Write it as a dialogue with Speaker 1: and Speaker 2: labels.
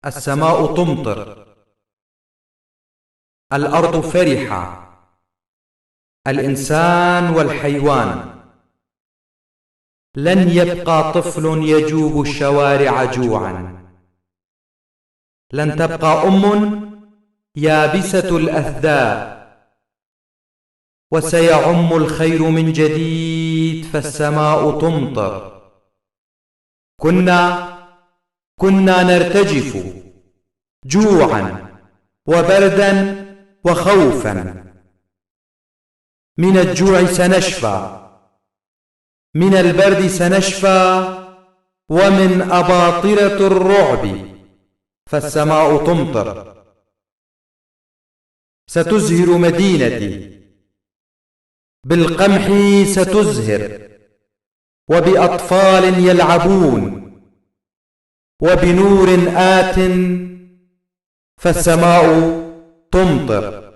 Speaker 1: السماء تمطر. الأرض فرحة. الإنسان والحيوان. لن يبقى طفل يجوب الشوارع جوعا. لن تبقى يابسة الأثداء. وسيعم الخير من جديد، فالسماء تمطر. كنا نرتجف جوعا وبردا وخوفا. من الجوع سنشفى، من البرد سنشفى، ومن أباطرة الرعب، فالسماء تمطر. ستزهر مدينتي، بالقمح ستزهر، وبأطفال يلعبون، وبنور آت، فالسماء تمطر.